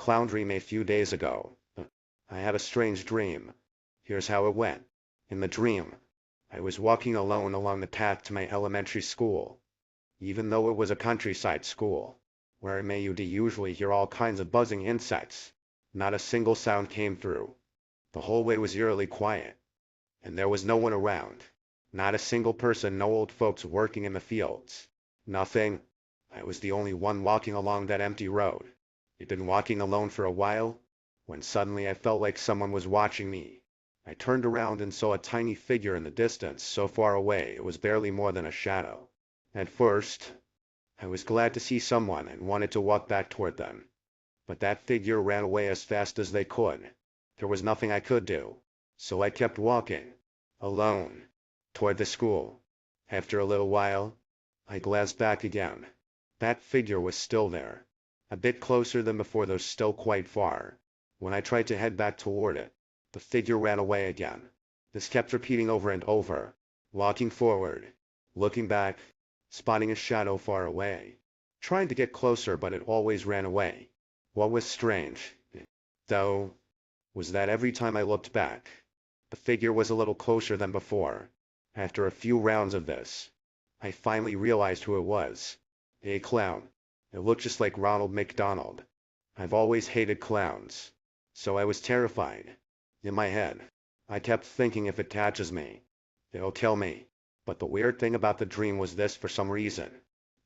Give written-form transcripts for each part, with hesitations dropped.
Clown dream a few days ago. I had a strange dream. Here's how it went. In the dream, I was walking alone along the path to my elementary school. Even though it was a countryside school, where you'd usually hear all kinds of buzzing insects, not a single sound came through. The whole way was eerily quiet, and there was no one around. Not a single person, no old folks working in the fields. Nothing. I was the only one walking along that empty road. I'd been walking alone for a while, when suddenly I felt like someone was watching me. I turned around and saw a tiny figure in the distance, so far away it was barely more than a shadow. At first, I was glad to see someone and wanted to walk back toward them. But that figure ran away as fast as they could. There was nothing I could do, so I kept walking, alone, toward the school. After a little while, I glanced back again. That figure was still there, a bit closer than before, though still quite far. When I tried to head back toward it, the figure ran away again. This kept repeating over and over, walking forward, looking back, spotting a shadow far away, trying to get closer, but it always ran away. What was strange, though, was that every time I looked back, the figure was a little closer than before. After a few rounds of this, I finally realized who it was. A clown. It looked just like Ronald McDonald. I've always hated clowns, so I was terrified. In my head, I kept thinking, if it catches me, it'll kill me. But the weird thing about the dream was this: for some reason,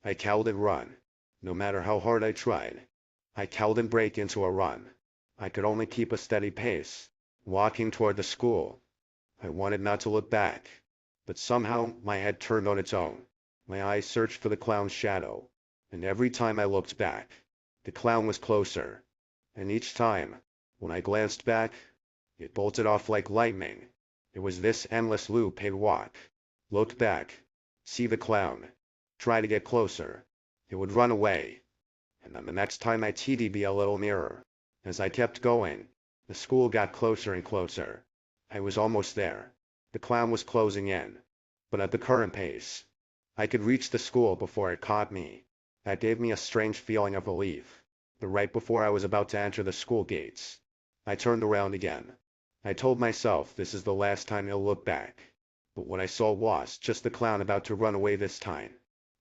I couldn't run. No matter how hard I tried, I couldn't break into a run. I could only keep a steady pace, walking toward the school. I wanted not to look back, but somehow my head turned on its own. My eyes searched for the clown's shadow, and every time I looked back, the clown was closer. And each time, when I glanced back, it bolted off like lightning. It was this endless loop: I'd walk, look back, see the clown, try to get closer. It would run away, and then the next time I'd be a little nearer. As I kept going, the school got closer and closer. I was almost there. The clown was closing in, but at the current pace, I could reach the school before it caught me. That gave me a strange feeling of relief. But right before I was about to enter the school gates, I turned around again. I told myself this is the last time I'll look back. But what I saw was just the clown about to run away this time.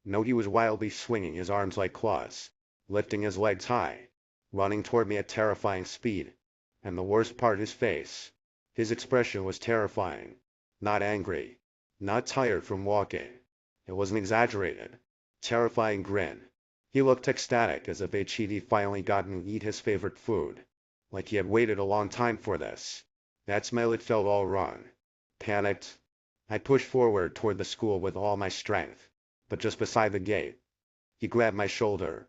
No, he was wildly swinging his arms like claws, lifting his legs high, running toward me at terrifying speed. And the worst part, his face. His expression was terrifying. Not angry, not tired from walking. It was an exaggerated, terrifying grin. He looked ecstatic, as if he'd finally gotten to eat his favorite food, like he had waited a long time for this. That smell, it felt all wrong. Panicked, I pushed forward toward the school with all my strength, but just beside the gate, he grabbed my shoulder.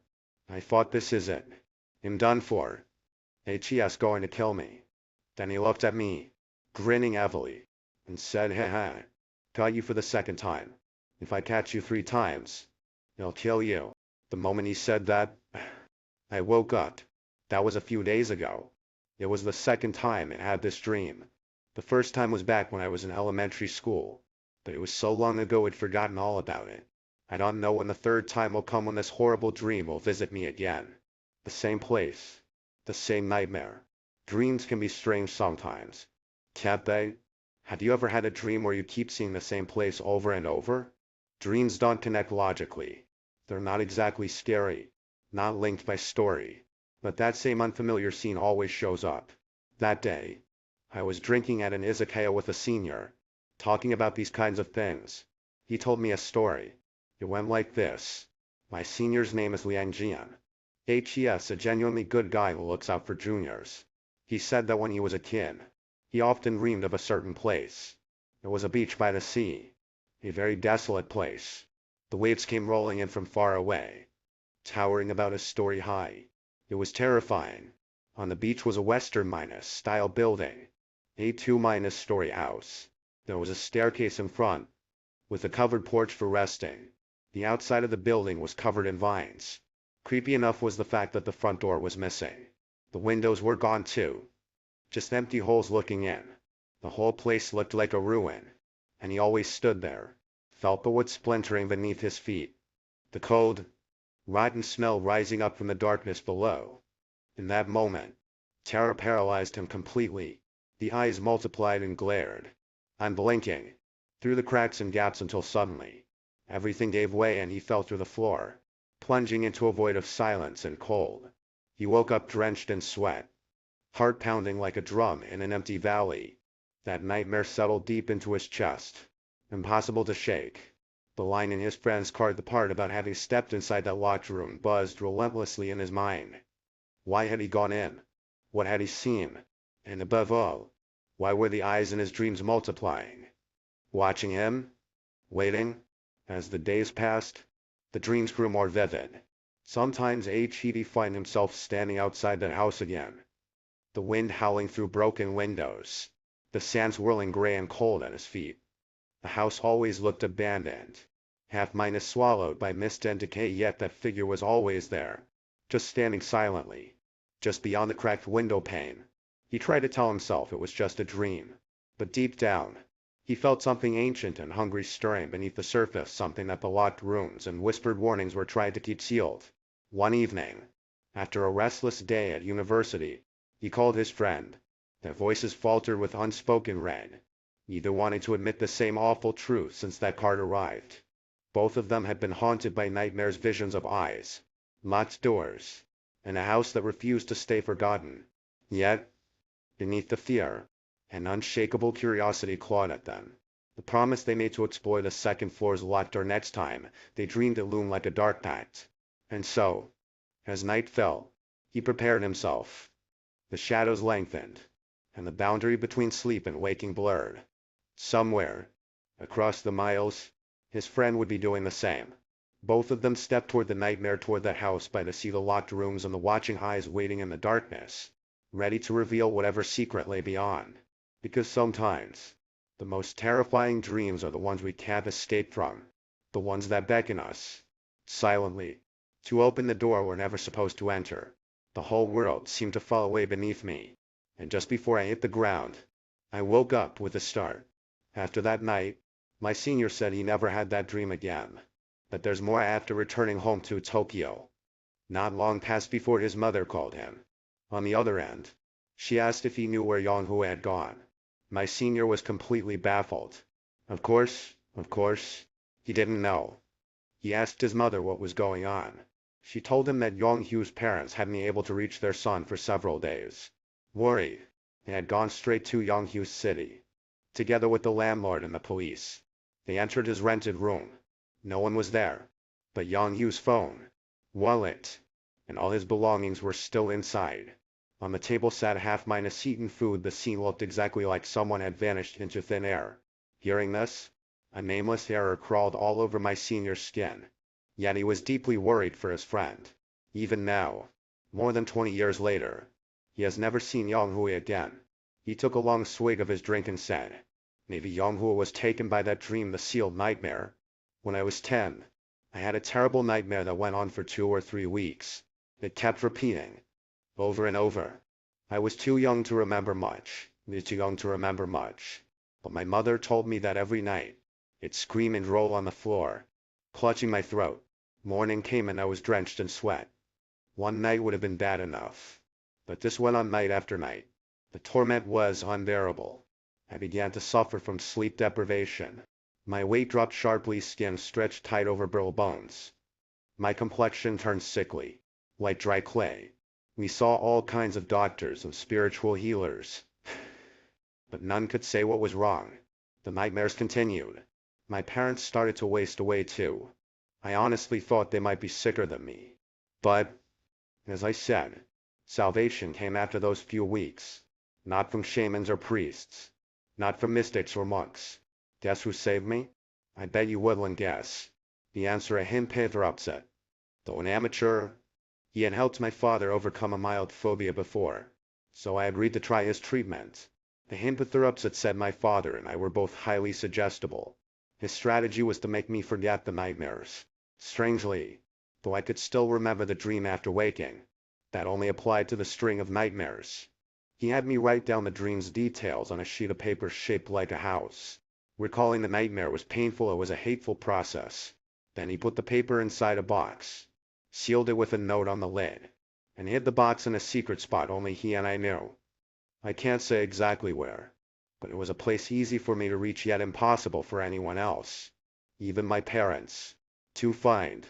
I thought, this is it. I'm done for. He's going to kill me. Then he looked at me, grinning heavily, and said, "Haha, got you for the second time. If I catch you 3 times, I'll kill you." The moment he said that, I woke up. That was a few days ago. It was the second time I had this dream. The first time was back when I was in elementary school, but it was so long ago I'd forgotten all about it. I don't know when the third time will come, when this horrible dream will visit me again. The same place, the same nightmare. Dreams can be strange sometimes, can't they? Have you ever had a dream where you keep seeing the same place over and over? Dreams don't connect logically. They're not exactly scary, not linked by story, but that same unfamiliar scene always shows up. That day, I was drinking at an izakaya with a senior, talking about these kinds of things. He told me a story. It went like this. My senior's name is Liang Jian. He's a genuinely good guy who looks out for juniors. He said that when he was a kid, he often dreamed of a certain place. It was a beach by the sea, a very desolate place. The waves came rolling in from far away, towering about a story high. It was terrifying. On the beach was a Western-style building, a 2-story house. There was a staircase in front, with a covered porch for resting. The outside of the building was covered in vines. Creepy enough was the fact that the front door was missing. The windows were gone too. Just empty holes looking in. The whole place looked like a ruin. And he always stood there, felt the wood splintering beneath his feet, the cold, rotten smell rising up from the darkness below. In that moment, terror paralyzed him completely. The eyes multiplied and glared, unblinking, through the cracks and gaps until suddenly, everything gave way and he fell through the floor, plunging into a void of silence and cold. He woke up drenched in sweat, heart pounding like a drum in an empty valley. That nightmare settled deep into his chest, impossible to shake. The line in his friend's card, the part about having stepped inside that locked room, buzzed relentlessly in his mind. Why had he gone in? What had he seen? And above all, why were the eyes in his dreams multiplying? Watching him? Waiting? As the days passed, the dreams grew more vivid. Sometimes he'd find himself standing outside the house again, the wind howling through broken windows, the sand swirling gray and cold at his feet. The house always looked abandoned, half-minus swallowed by mist and decay, yet that figure was always there, just standing silently, just beyond the cracked window pane. He tried to tell himself it was just a dream, but deep down, he felt something ancient and hungry stirring beneath the surface, something that the locked rooms and whispered warnings were trying to keep sealed. One evening, after a restless day at university, he called his friend. Their voices faltered with unspoken dread. Neither wanted to admit the same awful truth since that card arrived. Both of them had been haunted by nightmares, visions of eyes, locked doors, and a house that refused to stay forgotten. Yet, beneath the fear, an unshakable curiosity clawed at them. The promise they made to explore the second floor's locked door next time they dreamed it loomed like a dark pact. And so, as night fell, he prepared himself. The shadows lengthened, and the boundary between sleep and waking blurred. Somewhere, across the miles, his friend would be doing the same. Both of them stepped toward the nightmare, toward that house by the sea, the locked rooms and the watching eyes waiting in the darkness, ready to reveal whatever secret lay beyond. Because sometimes, the most terrifying dreams are the ones we can't escape from, the ones that beckon us, silently, to open the door we're never supposed to enter. The whole world seemed to fall away beneath me, and just before I hit the ground, I woke up with a start. After that night, my senior said he never had that dream again, that there's more after returning home to Tokyo. Not long passed before his mother called him. On the other end, she asked if he knew where Yonghua had gone. My senior was completely baffled. Of course, he didn't know. He asked his mother what was going on. She told him that Yonghu's parents hadn't been able to reach their son for several days. Worried, they had gone straight to Yonghu's city, together with the landlord and the police. They entered his rented room. No one was there, but Yonghu's phone, wallet, and all his belongings were still inside. On the table sat half-minus eaten food. The scene looked exactly like someone had vanished into thin air. Hearing this, a nameless terror crawled all over my senior's skin. Yet he was deeply worried for his friend. Even now, more than 20 years later, he has never seen Yonghua again. He took a long swig of his drink and said, "Maybe Yonghua was taken by that dream, the sealed nightmare. When I was 10, I had a terrible nightmare that went on for 2 or 3 weeks. It kept repeating, over and over. I was too young to remember much, but my mother told me that every night, it'd scream and roll on the floor, clutching my throat. Morning came and I was drenched in sweat. One night would have been bad enough, but this went on night after night. The torment was unbearable. I began to suffer from sleep deprivation. My weight dropped sharply, skin stretched tight over brittle bones. My complexion turned sickly, like dry clay. We saw all kinds of doctors and spiritual healers, but none could say what was wrong. The nightmares continued. My parents started to waste away too. I honestly thought they might be sicker than me. But, as I said, salvation came after those few weeks. Not from shamans or priests. Not from mystics or monks. Guess who saved me? I bet you wouldn't guess. The answer a Himpather. Though an amateur, he had helped my father overcome a mild phobia before, so I agreed to try his treatment. The Himpather said my father and I were both highly suggestible. His strategy was to make me forget the nightmares. Strangely, though I could still remember the dream after waking, that only applied to the string of nightmares. He had me write down the dream's details on a sheet of paper shaped like a house. Recalling the nightmare was painful, it was a hateful process. Then he put the paper inside a box, sealed it with a note on the lid. and hid the box in a secret spot only he and I knew. I can't say exactly where, but it was a place easy for me to reach yet impossible for anyone else, even my parents, to find.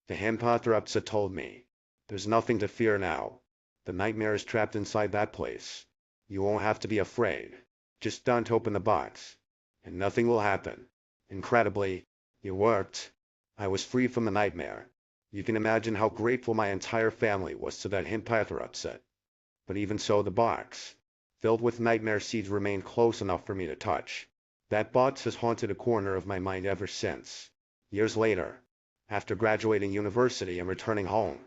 The Himpothrupsa told me, "There's nothing to fear now. The nightmare is trapped inside that place. You won't have to be afraid. Just don't open the box, and nothing will happen." Incredibly, it worked. I was free from the nightmare. You can imagine how grateful my entire family was to that Himpothrupsa. But even so, the box, filled with nightmare seeds, remained close enough for me to touch. That box has haunted a corner of my mind ever since. Years later, after graduating university and returning home,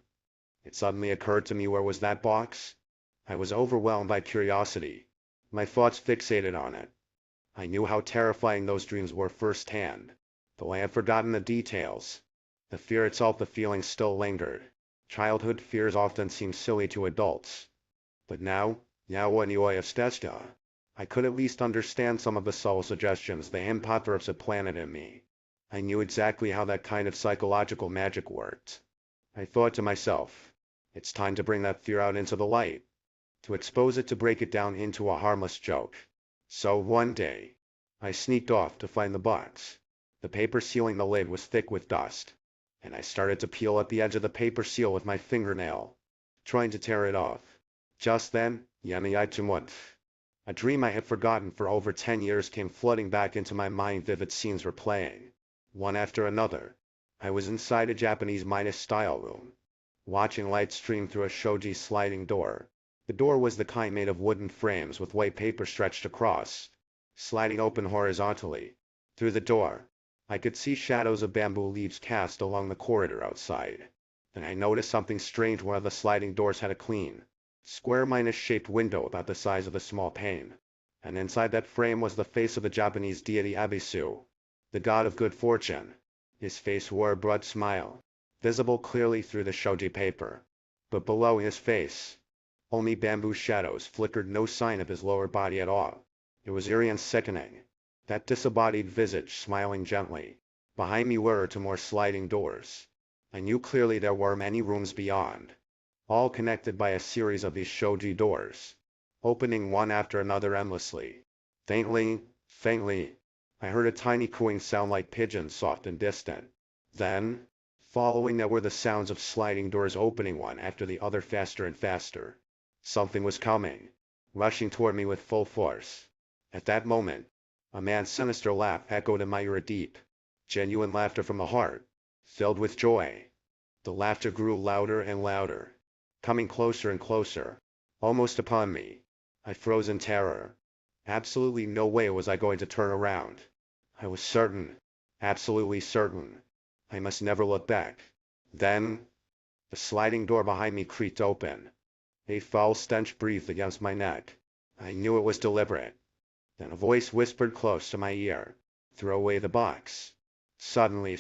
it suddenly occurred to me, where was that box? I was overwhelmed by curiosity, my thoughts fixated on it. I knew how terrifying those dreams were firsthand, though I had forgotten the details. The fear itself, the feeling still lingered. Childhood fears often seem silly to adults. But now when you I could at least understand some of the subtle suggestions the Himpothrupsa had planted in me. I knew exactly how that kind of psychological magic worked. I thought to myself, it's time to bring that fear out into the light, to expose it, to break it down into a harmless joke. So one day, I sneaked off to find the box. The paper sealing the lid was thick with dust, and I started to peel at the edge of the paper seal with my fingernail, trying to tear it off. Just then, a dream I had forgotten for over 10 years came flooding back into my mind. Vivid scenes were playing, one after another. I was inside a Japanese style room, watching light stream through a shoji sliding door. The door was the kind made of wooden frames with white paper stretched across, sliding open horizontally. Through the door, I could see shadows of bamboo leaves cast along the corridor outside. Then I noticed something strange. One of the sliding doors had a clean, square shaped window about the size of a small pane, and inside that frame was the face of the Japanese deity Abisu, the god of good fortune. His face wore a broad smile, visible clearly through the shoji paper, but below his face, only bamboo shadows flickered, no sign of his lower body at all. It was eerie and sickening, that disembodied visage smiling gently. Behind me were 2 more sliding doors. I knew clearly there were many rooms beyond, all connected by a series of these shoji doors, opening one after another endlessly. Faintly, I heard a tiny cooing sound like pigeons, soft and distant. Then, following that, were the sounds of sliding doors opening one after the other, faster and faster. Something was coming, rushing toward me with full force. At that moment, a man's sinister laugh echoed in my ear, a deep, genuine laughter from the heart, filled with joy. The laughter grew louder and louder, coming closer and closer, almost upon me. I froze in terror. Absolutely no way was I going to turn around. I was certain, absolutely certain, I must never look back. Then, the sliding door behind me creaked open. A foul stench breathed against my neck. I knew it was deliberate. Then a voice whispered close to my ear, "Throw away the box." Suddenly,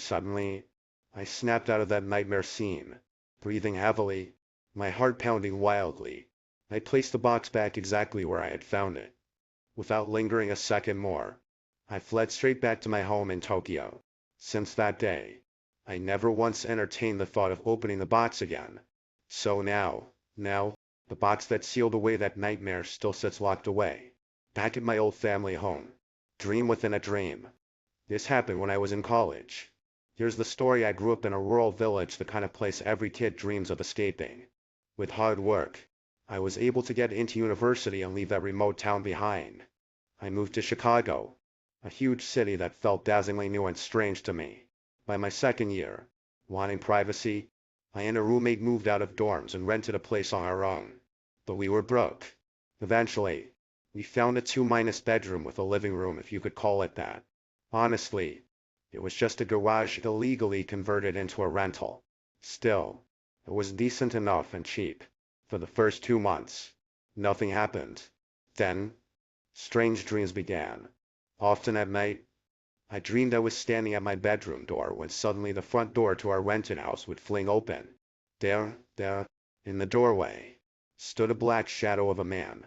I snapped out of that nightmare scene, breathing heavily, my heart pounding wildly. I placed the box back exactly where I had found it. Without lingering a second more, I fled straight back to my home in Tokyo. Since that day, I never once entertained the thought of opening the box again. So now, the box that sealed away that nightmare still sits locked away, back at my old family home. Dream within a dream. This happened when I was in college. Here's the story. I grew up in a rural village, the kind of place every kid dreams of escaping. With hard work, I was able to get into university and leave that remote town behind. I moved to Chicago, a huge city that felt dazzlingly new and strange to me. By my second year, wanting privacy, I and a roommate moved out of dorms and rented a place on our own. But we were broke. Eventually, we found a 2-bedroom with a living room, if you could call it that. Honestly, it was just a garage illegally converted into a rental. Still, it was decent enough and cheap. For the first 2 months, nothing happened. Then, strange dreams began. Often at night, I dreamed I was standing at my bedroom door when suddenly the front door to our rented house would fling open. There, in the doorway, stood a black shadow of a man,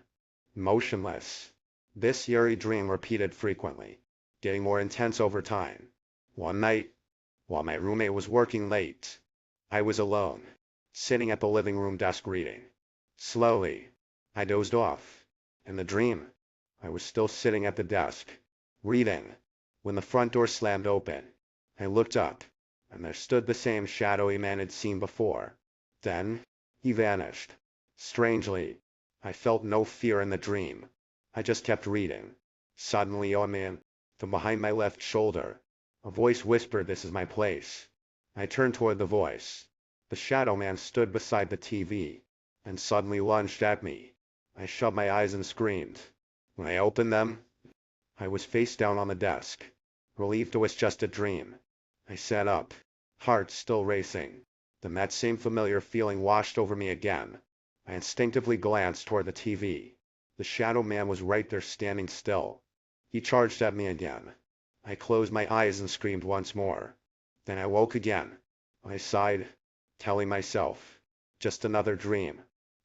motionless. This eerie dream repeated frequently, getting more intense over time. One night, while my roommate was working late, I was alone, sitting at the living room desk reading. Slowly, I dozed off. In the dream, I was still sitting at the desk, reading, when the front door slammed open. I looked up, and there stood the same shadowy man I'd seen before. Then, he vanished. Strangely, I felt no fear in the dream. I just kept reading. Suddenly, oh man, from behind my left shoulder, a voice whispered, "This is my place." I turned toward the voice. The shadow man stood beside the TV, and suddenly lunged at me. I shut my eyes and screamed. When I opened them, I was face down on the desk, relieved it was just a dream. I sat up, heart still racing. Then that same familiar feeling washed over me again. I instinctively glanced toward the TV. The shadow man was right there standing still. He charged at me again. I closed my eyes and screamed once more. Then I woke again. I sighed, telling myself, just another dream.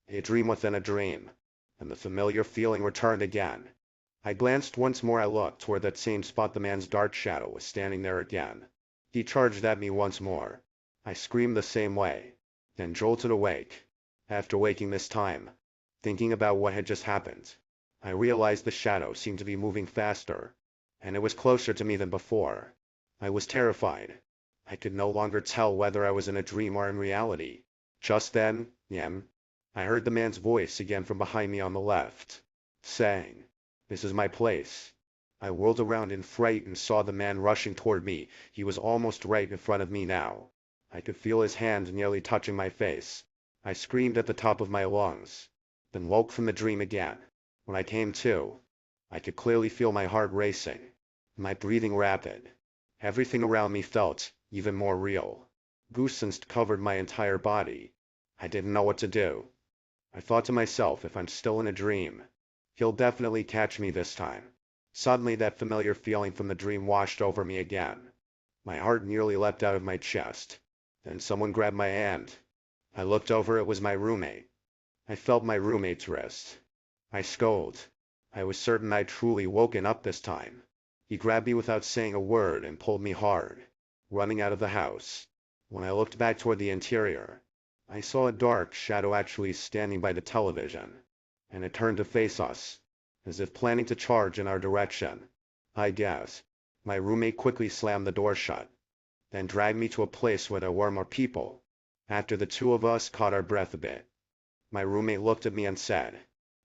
A dream within a dream. And the familiar feeling returned again. I glanced once more. I looked toward that same spot. The man's dark shadow was standing there again. He charged at me once more. I screamed the same way, then jolted awake. After waking this time, thinking about what had just happened, I realized the shadow seemed to be moving faster, and it was closer to me than before. I was terrified. I could no longer tell whether I was in a dream or in reality. Just then, I heard the man's voice again from behind me on the left, saying, "This is my place." I whirled around in fright and saw the man rushing toward me. He was almost right in front of me now. I could feel his hand nearly touching my face. I screamed at the top of my lungs, then woke from the dream again. When I came to, I could clearly feel my heart racing, my breathing rapid. Everything around me felt even more real. Goosebumps covered my entire body. I didn't know what to do. I thought to myself, if I'm still in a dream, he'll definitely catch me this time. Suddenly that familiar feeling from the dream washed over me again. My heart nearly leapt out of my chest. Then someone grabbed my hand. I looked over. It was my roommate. I felt my roommate's wrist. I scolded. I was certain I'd truly woken up this time. He grabbed me without saying a word and pulled me hard, running out of the house. When I looked back toward the interior, I saw a dark shadow actually standing by the television, and it turned to face us, as if planning to charge in our direction. I guessed. My roommate quickly slammed the door shut, then dragged me to a place where there were more people. After the two of us caught our breath a bit, my roommate looked at me and said,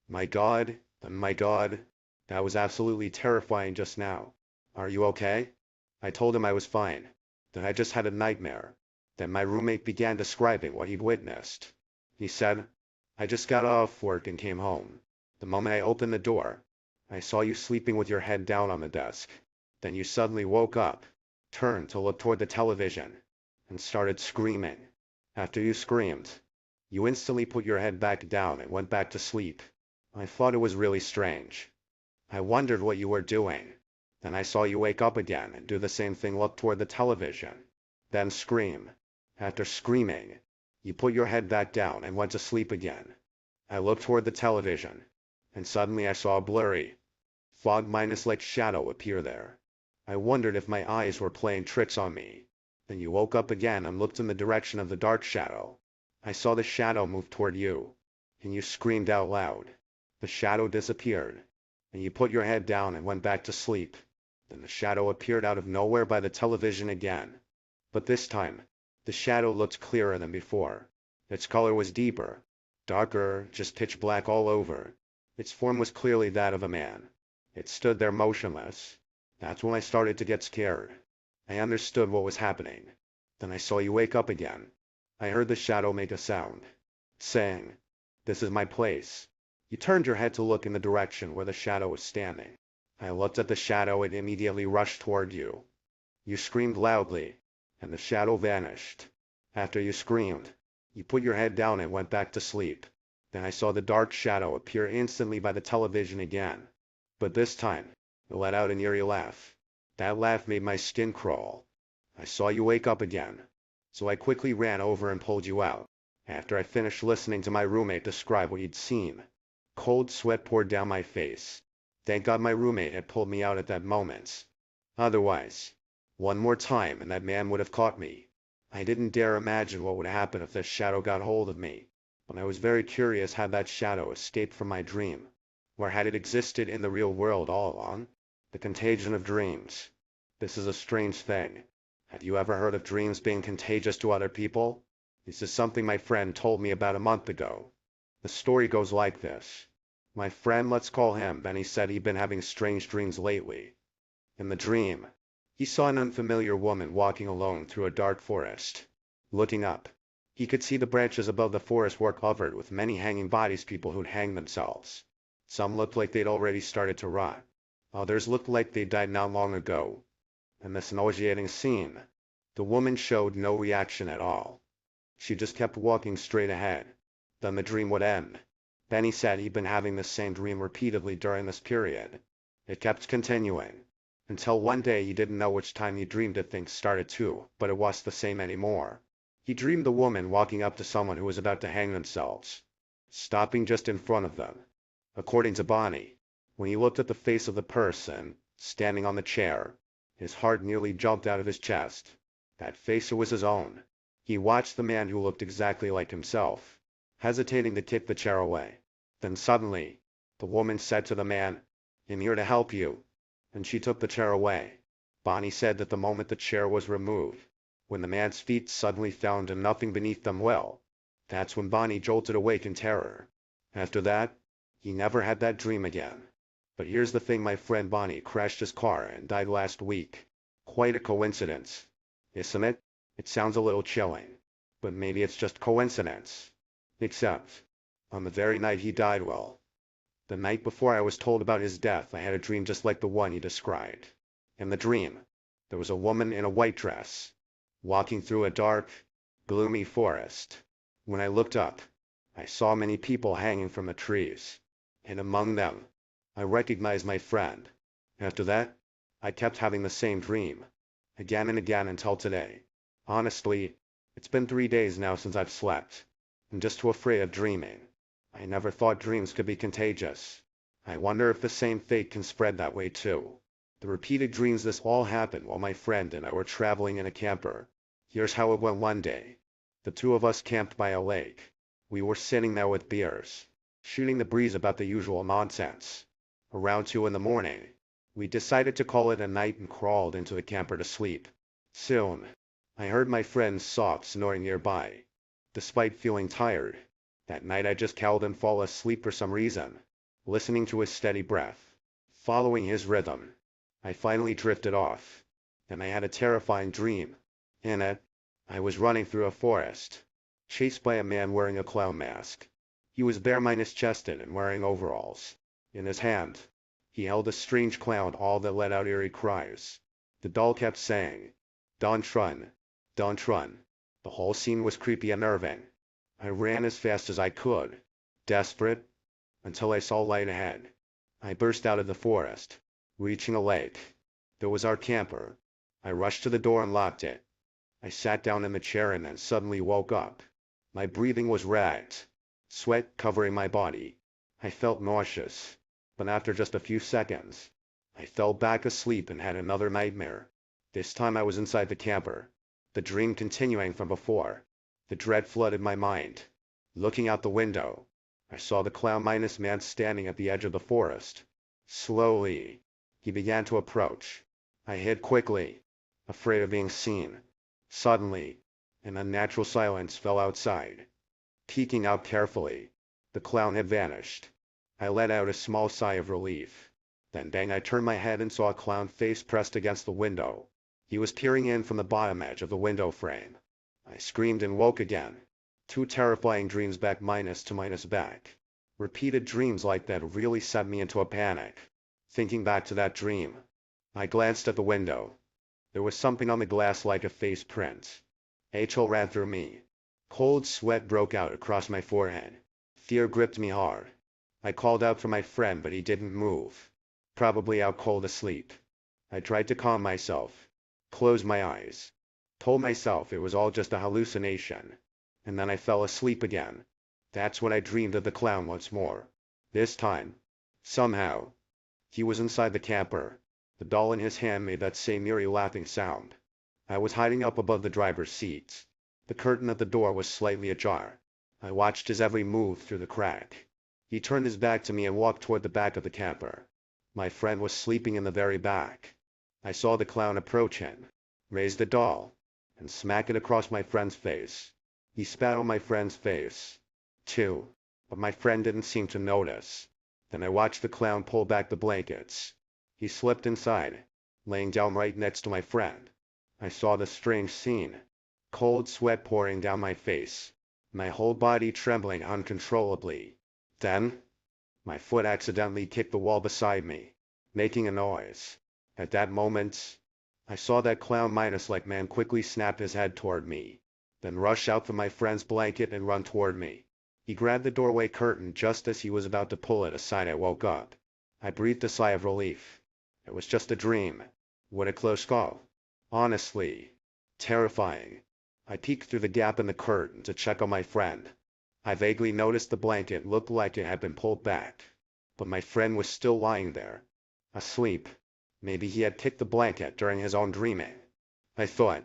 my God, that was absolutely terrifying just now. Are you okay?" I told him I was fine, that I just had a nightmare. Then my roommate began describing what he'd witnessed. He said, "I just got off work and came home. The moment I opened the door, I saw you sleeping with your head down on the desk. Then you suddenly woke up, turned to look toward the television, and started screaming. After you screamed, you instantly put your head back down and went back to sleep. I thought it was really strange. I wondered what you were doing. Then I saw you wake up again and do the same thing, look toward the television, then scream. After screaming, you put your head back down and went to sleep again. I looked toward the television, and suddenly I saw a blurry, fog-like shadow appear there. I wondered if my eyes were playing tricks on me. Then you woke up again and looked in the direction of the dark shadow. I saw the shadow move toward you, and you screamed out loud. The shadow disappeared, and you put your head down and went back to sleep. Then the shadow appeared out of nowhere by the television again. But this time, the shadow looked clearer than before. Its color was deeper, darker, just pitch black all over. Its form was clearly that of a man. It stood there motionless. That's when I started to get scared. I understood what was happening. Then I saw you wake up again. I heard the shadow make a sound, saying, "This is my place." You turned your head to look in the direction where the shadow was standing. I looked at the shadow. It immediately rushed toward you. You screamed loudly, and the shadow vanished. After you screamed, you put your head down and went back to sleep. Then I saw the dark shadow appear instantly by the television again. But this time, it let out an eerie laugh. That laugh made my skin crawl. I saw you wake up again, so I quickly ran over and pulled you out. After I finished listening to my roommate describe what he'd seen, cold sweat poured down my face. Thank God my roommate had pulled me out at that moment. Otherwise, one more time and that man would have caught me. I didn't dare imagine what would happen if this shadow got hold of me, but I was very curious how that shadow escaped from my dream. Or had it existed in the real world all along? The contagion of dreams. This is a strange thing. Have you ever heard of dreams being contagious to other people? This is something my friend told me about a month ago. The story goes like this. My friend, let's call him Benny, said he'd been having strange dreams lately. In the dream, he saw an unfamiliar woman walking alone through a dark forest. Looking up, he could see the branches above the forest were covered with many hanging bodies, people who'd hanged themselves. Some looked like they'd already started to rot. Others looked like they died not long ago. In this nauseating scene, the woman showed no reaction at all. She just kept walking straight ahead. Then the dream would end. Benny said he'd been having the same dream repeatedly during this period. It kept continuing, until one day he didn't know which time he dreamed it things started to, but it wasn't the same anymore. He dreamed the woman walking up to someone who was about to hang themselves, stopping just in front of them. According to Bonnie, when he looked at the face of the person standing on the chair, his heart nearly jumped out of his chest. That face was his own. He watched the man who looked exactly like himself, hesitating to kick the chair away. Then suddenly, the woman said to the man, "I'm here to help you," and she took the chair away. Bonnie said that the moment the chair was removed, when the man's feet suddenly found nothing beneath them, well, that's when Bonnie jolted awake in terror. After that, he never had that dream again. But here's the thing, my friend Bonnie crashed his car and died last week. Quite a coincidence, isn't it? It sounds a little chilling, but maybe it's just coincidence. Except, on the very night he died, well, the night before I was told about his death, I had a dream just like the one he described. In the dream, there was a woman in a white dress, walking through a dark, gloomy forest. When I looked up, I saw many people hanging from the trees, and among them, I recognized my friend. After that, I kept having the same dream, again and again until today. Honestly, it's been 3 days now since I've slept. I'm just too afraid of dreaming. I never thought dreams could be contagious. I wonder if the same fate can spread that way too. The repeated dreams, this all happened while my friend and I were traveling in a camper. Here's how it went one day. The two of us camped by a lake. We were sitting there with beers, shooting the breeze about the usual nonsense. Around 2 in the morning, we decided to call it a night and crawled into the camper to sleep. Soon, I heard my friend's soft snoring nearby. Despite feeling tired, that night I just held and fall asleep for some reason, listening to his steady breath, following his rhythm. I finally drifted off, and I had a terrifying dream. In it, I was running through a forest, chased by a man wearing a clown mask. He was bare-chested and wearing overalls. In his hand, he held a strange clown doll that let out eerie cries. The doll kept saying, "Don't run, don't run." The whole scene was creepy and unnerving. I ran as fast as I could, desperate, until I saw light ahead. I burst out of the forest, reaching a lake. There was our camper. I rushed to the door and locked it. I sat down in the chair and then suddenly woke up. My breathing was ragged, sweat covering my body. I felt nauseous, but after just a few seconds, I fell back asleep and had another nightmare. This time I was inside the camper, the dream continuing from before. The dread flooded my mind. Looking out the window, I saw the clown-man standing at the edge of the forest. Slowly, he began to approach. I hid quickly, afraid of being seen. Suddenly, an unnatural silence fell outside. Peeking out carefully, the clown had vanished. I let out a small sigh of relief. Then bang, I turned my head and saw a clown face pressed against the window. He was peering in from the bottom edge of the window frame. I screamed and woke again. 2 terrifying dreams back to back. Repeated dreams like that really sent me into a panic. Thinking back to that dream, I glanced at the window. There was something on the glass like a face print. A chill ran through me. Cold sweat broke out across my forehead. Fear gripped me hard. I called out for my friend, but he didn't move. Probably out cold asleep. I tried to calm myself, closed my eyes, told myself it was all just a hallucination, and then I fell asleep again. That's when I dreamed of the clown once more. This time, somehow, he was inside the camper. The doll in his hand made that same eerie laughing sound. I was hiding up above the driver's seat. The curtain at the door was slightly ajar. I watched his every move through the crack. He turned his back to me and walked toward the back of the camper. My friend was sleeping in the very back. I saw the clown approach him, raise the doll, and smack it across my friend's face. He spat on my friend's face, too, but my friend didn't seem to notice. Then I watched the clown pull back the blankets. He slipped inside, laying down right next to my friend. I saw the strange scene, cold sweat pouring down my face, my whole body trembling uncontrollably. Then, my foot accidentally kicked the wall beside me, making a noise. At that moment, I saw that clown-like man quickly snap his head toward me, then rush out from my friend's blanket and run toward me. He grabbed the doorway curtain just as he was about to pull it aside. I woke up. I breathed a sigh of relief. It was just a dream. What a close call. Honestly, terrifying. I peeked through the gap in the curtain to check on my friend. I vaguely noticed the blanket looked like it had been pulled back, but my friend was still lying there, asleep. Maybe he had kicked the blanket during his own dreaming, I thought.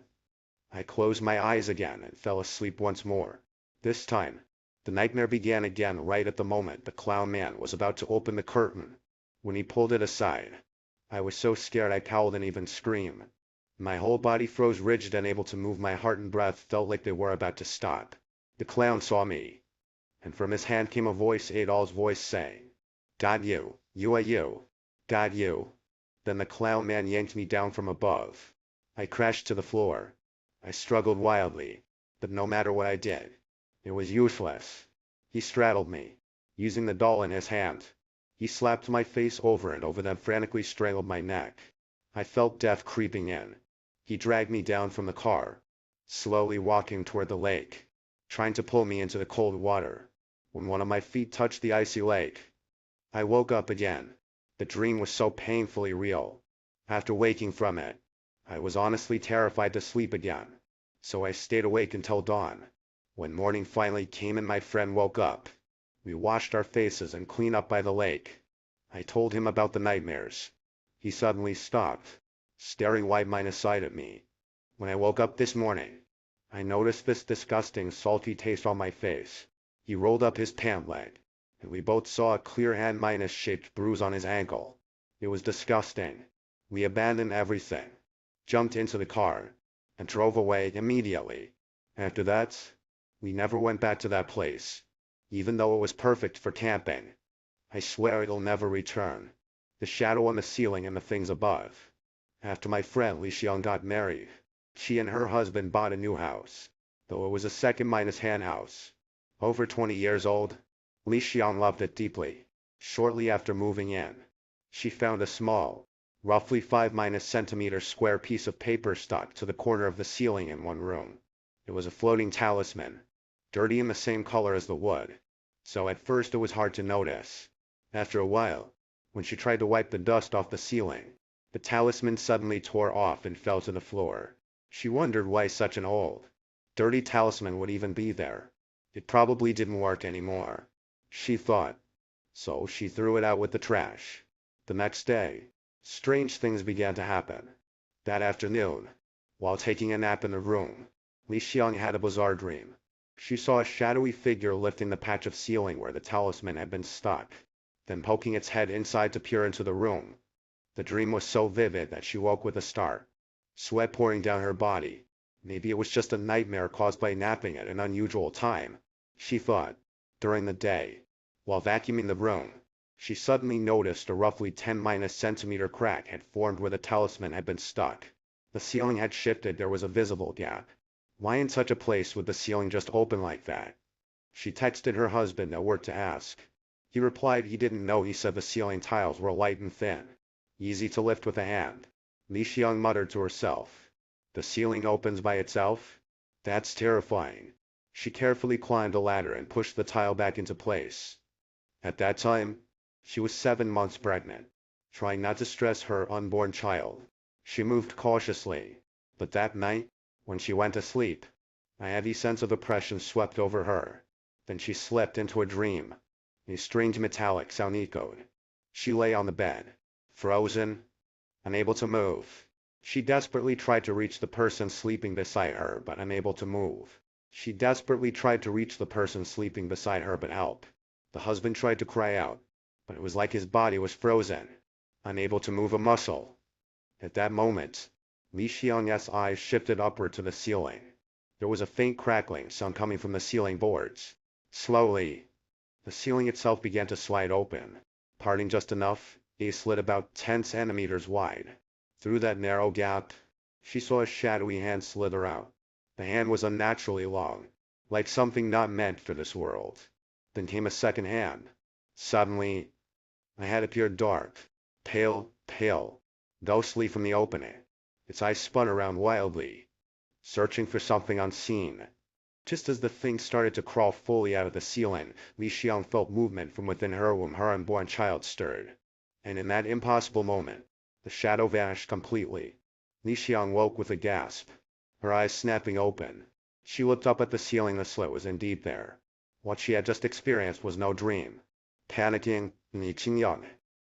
I closed my eyes again and fell asleep once more. This time, the nightmare began again right at the moment the clown man was about to open the curtain. When he pulled it aside, I was so scared I howled and even screamed. My whole body froze rigid, unable to move. My heart and breath felt like they were about to stop. The clown saw me, and from his hand came a voice, Adol's voice, saying, "You, you are you. You." Then the clown man yanked me down from above. I crashed to the floor. I struggled wildly, but no matter what I did, it was useless. He straddled me, using the doll in his hand. He slapped my face over and over, then frantically strangled my neck. I felt death creeping in. He dragged me down from the car, slowly walking toward the lake, trying to pull me into the cold water. When one of my feet touched the icy lake, I woke up again. The dream was so painfully real. After waking from it, I was honestly terrified to sleep again, so I stayed awake until dawn. When morning finally came and my friend woke up, we washed our faces and cleaned up by the lake. I told him about the nightmares. He suddenly stopped, staring wide-eyed at me. When I woke up this morning, I noticed this disgusting salty taste on my face. He rolled up his pant leg, and we both saw a clear hand-shaped bruise on his ankle. It was disgusting. We abandoned everything, jumped into the car, and drove away immediately. After that, we never went back to that place, even though it was perfect for camping. I swear it'll never return. The shadow on the ceiling and the things above. After my friend Li Xiang got married, she and her husband bought a new house, though it was a second-hand house. Over 20 years old, Li Xiang loved it deeply. Shortly after moving in, she found a small, roughly 5-centimeter square piece of paper stuck to the corner of the ceiling in one room. It was a floating talisman, dirty and the same color as the wood, so at first it was hard to notice. After a while, when she tried to wipe the dust off the ceiling, the talisman suddenly tore off and fell to the floor. She wondered why such an old, dirty talisman would even be there. It probably didn't work anymore, she thought, so she threw it out with the trash. The next day, strange things began to happen. That afternoon, while taking a nap in the room, Li Xiang had a bizarre dream. She saw a shadowy figure lifting the patch of ceiling where the talisman had been stuck, then poking its head inside to peer into the room. The dream was so vivid that she woke with a start, sweat pouring down her body. Maybe it was just a nightmare caused by napping at an unusual time, she thought. During the day, while vacuuming the room, she suddenly noticed a roughly 10-centimeter crack had formed where the talisman had been stuck. The ceiling had shifted. There was a visible gap. Why in such a place would the ceiling just open like that? She texted her husband at work to ask. He replied he didn't know. He said the ceiling tiles were light and thin, easy to lift with a hand. Li Xiang muttered to herself. The ceiling opens by itself? That's terrifying. She carefully climbed a ladder and pushed the tile back into place. At that time, she was 7 months pregnant. Trying not to stress her unborn child, she moved cautiously. But that night, when she went to sleep, a heavy sense of oppression swept over her. Then she slipped into a dream. A strange metallic sound echoed. She lay on the bed, frozen, unable to move. She desperately tried to reach the person sleeping beside her, but unable to move. She desperately tried to reach the person sleeping beside her, but help. The husband tried to cry out, but it was like his body was frozen, unable to move a muscle. At that moment, Li Xiang's eyes shifted upward to the ceiling. There was a faint crackling sound coming from the ceiling boards. Slowly, the ceiling itself began to slide open, parting just enough, a slit about 10 centimeters wide. Through that narrow gap, she saw a shadowy hand slither out. The hand was unnaturally long, like something not meant for this world. Then came a second hand. Suddenly, the head appeared dark, pale, ghostly from the opening. Its eyes spun around wildly, searching for something unseen. Just as the thing started to crawl fully out of the ceiling, Li Xiang felt movement from within her womb. Her unborn child stirred. And in that impossible moment, the shadow vanished completely. Li Xiang woke with a gasp, her eyes snapping open. She looked up at the ceiling. The slit was indeed there. What she had just experienced was no dream. Panicking, Li Qingyang,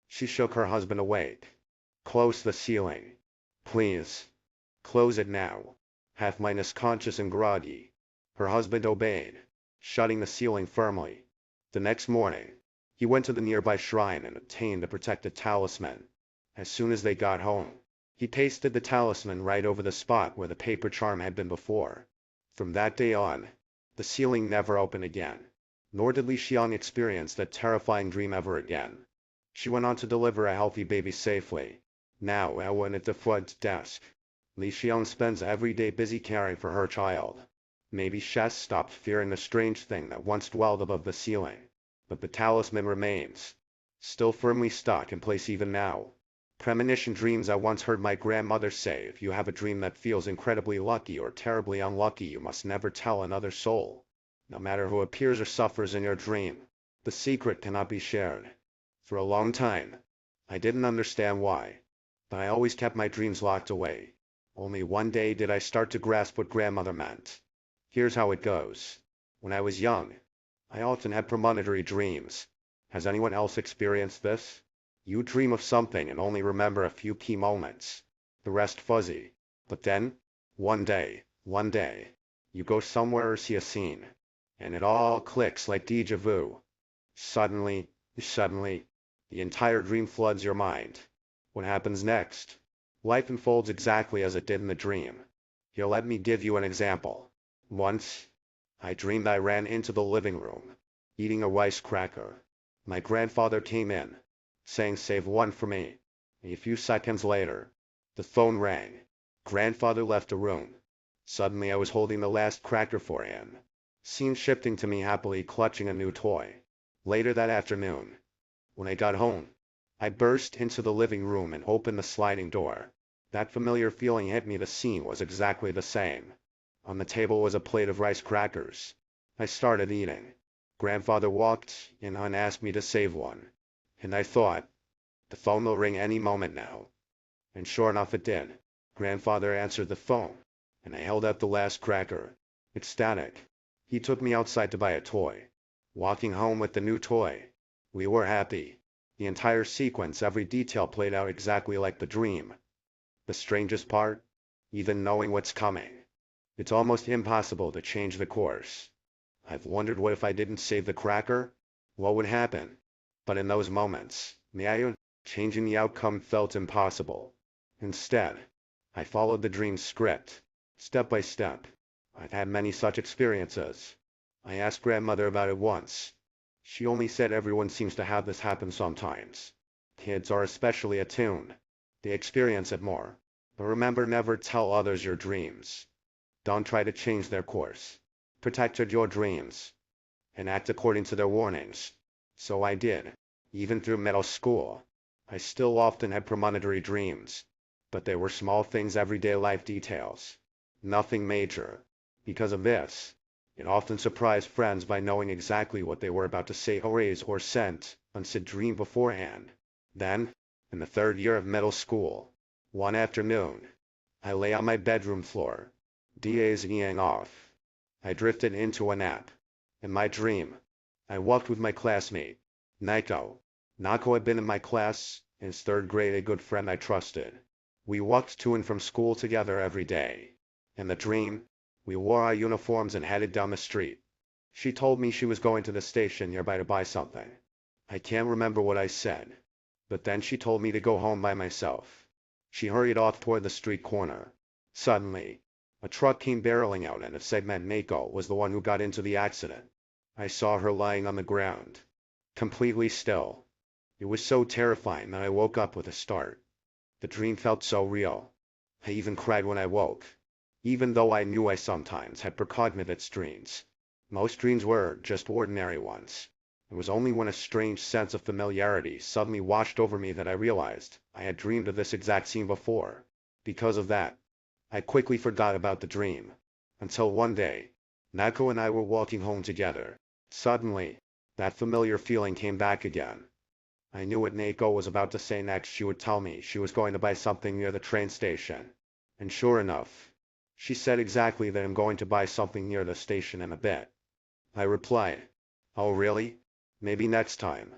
she shook her husband awake. Close the ceiling. Please. Close it now. Half-minus conscious and groggy. Her husband obeyed, shutting the ceiling firmly. The next morning, he went to the nearby shrine and obtained the protected talisman. As soon as they got home, he pasted the talisman right over the spot where the paper charm had been before. From that day on, the ceiling never opened again, nor did Li Xiang experience that terrifying dream ever again. She went on to deliver a healthy baby safely. Now, when at the front desk, Li Xiang spends every day busy caring for her child. Maybe Shess stopped fearing the strange thing that once dwelled above the ceiling, but the talisman remains, still firmly stuck in place even now. Premonition dreams. I once heard my grandmother say, if you have a dream that feels incredibly lucky or terribly unlucky, you must never tell another soul. No matter who appears or suffers in your dream, the secret cannot be shared. For a long time, I didn't understand why, but I always kept my dreams locked away. Only one day did I start to grasp what grandmother meant. Here's how it goes. When I was young, I often had premonitory dreams. Has anyone else experienced this? You dream of something and only remember a few key moments. The rest fuzzy. But then, one day, you go somewhere or see a scene, and it all clicks like déjà vu. Suddenly, the entire dream floods your mind. What happens next? Life unfolds exactly as it did in the dream. Here, let me give you an example. Once, I dreamed I ran into the living room, eating a rice cracker. My grandfather came in, saying, "Save one for me." A few seconds later, the phone rang. Grandfather left the room. Suddenly I was holding the last cracker for him. Scene shifting to me happily clutching a new toy. Later that afternoon, when I got home, I burst into the living room and opened the sliding door. That familiar feeling hit me. The scene was exactly the same. On the table was a plate of rice crackers. I started eating. Grandfather walked in and asked me to save one. And I thought, the phone will ring any moment now. And sure enough it did. Grandfather answered the phone, and I held out the last cracker. Ecstatic. He took me outside to buy a toy. Walking home with the new toy, we were happy. The entire sequence, every detail played out exactly like the dream. The strangest part? Even knowing what's coming, it's almost impossible to change the course. I've wondered, what if I didn't save the cracker? What would happen? But in those moments, changing the outcome felt impossible. Instead, I followed the dream script, step by step. I've had many such experiences. I asked grandmother about it once. She only said everyone seems to have this happen sometimes. Kids are especially attuned. They experience it more. But remember, never tell others your dreams. Don't try to change their course. Protect your dreams, and act according to their warnings. So I did. Even through middle school, I still often had premonitory dreams. But they were small things, everyday life details. Nothing major. Because of this, it often surprised friends by knowing exactly what they were about to say or raise or sent unsaid dream beforehand. Then, in the third year of middle school, one afternoon, I lay on my bedroom floor, dazing off. I drifted into a nap. In my dream, I walked with my classmate, Naiko. Nako had been in my class, in third grade, a good friend I trusted. We walked to and from school together every day. In the dream, we wore our uniforms and headed down the street. She told me she was going to the station nearby to buy something. I can't remember what I said, but then she told me to go home by myself. She hurried off toward the street corner. Suddenly, a truck came barreling out and it said Mako was the one who got into the accident. I saw her lying on the ground, completely still. It was so terrifying that I woke up with a start. The dream felt so real. I even cried when I woke, even though I knew I sometimes had precognitive dreams. Most dreams were just ordinary ones. It was only when a strange sense of familiarity suddenly washed over me that I realized I had dreamed of this exact scene before. Because of that, I quickly forgot about the dream. Until one day, Nako and I were walking home together. Suddenly, that familiar feeling came back again. I knew what Nako was about to say next. She would tell me she was going to buy something near the train station. And sure enough, she said exactly that I'm going to buy something near the station in a bit. I replied, "Oh really? Maybe next time."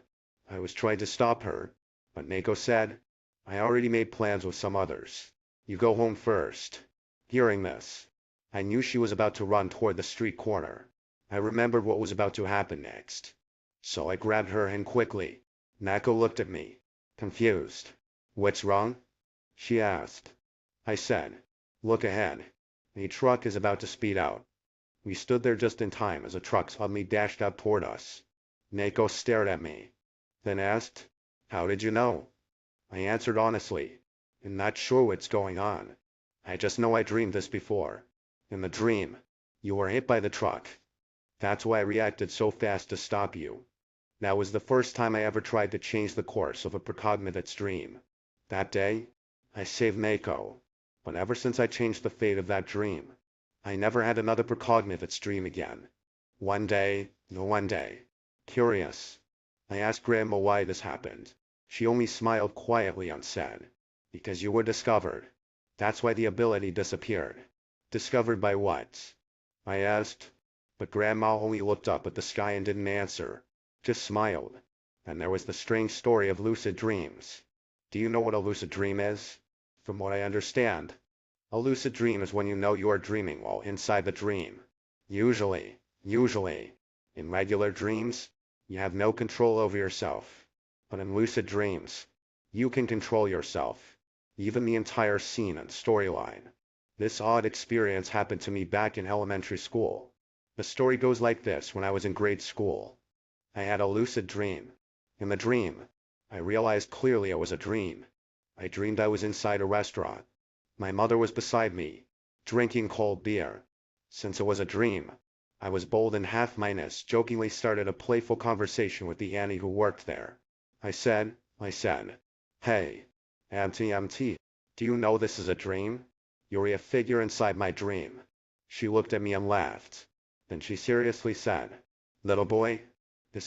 I was trying to stop her, but Nako said, "I already made plans with some others. You go home first." Hearing this, I knew she was about to run toward the street corner. I remembered what was about to happen next, so I grabbed her hand quickly. Nako looked at me, confused. "What's wrong?" she asked. I said, "Look ahead. A truck is about to speed out." We stood there just in time as a truck suddenly dashed out toward us. Nako stared at me, then asked, "How did you know?" I answered honestly, "I'm not sure what's going on. I just know I dreamed this before. In the dream, you were hit by the truck. That's why I reacted so fast to stop you." That was the first time I ever tried to change the course of a precognitive dream. That day, I saved Nako, but ever since I changed the fate of that dream, I never had another precognitive dream again. One day, curious, I asked Grandma why this happened. She only smiled quietly and said, "Because you were discovered. That's why the ability disappeared." "Discovered by what?" I asked, but Grandma only looked up at the sky and didn't answer, just smiled. And there was the strange story of lucid dreams. Do you know what a lucid dream is? From what I understand, a lucid dream is when you know you are dreaming while inside the dream. Usually, in regular dreams, you have no control over yourself. But in lucid dreams, you can control yourself, even the entire scene and storyline. This odd experience happened to me back in elementary school. The story goes like this: when I was in grade school, I had a lucid dream. In the dream, I realized clearly it was a dream. I dreamed I was inside a restaurant. My mother was beside me, drinking cold beer. Since it was a dream, I was bold and half-minded, jokingly started a playful conversation with the auntie who worked there. I said, "Hey, auntie, do you know this is a dream? You're a figure inside my dream." She looked at me and laughed. Then she seriously said, "Little boy,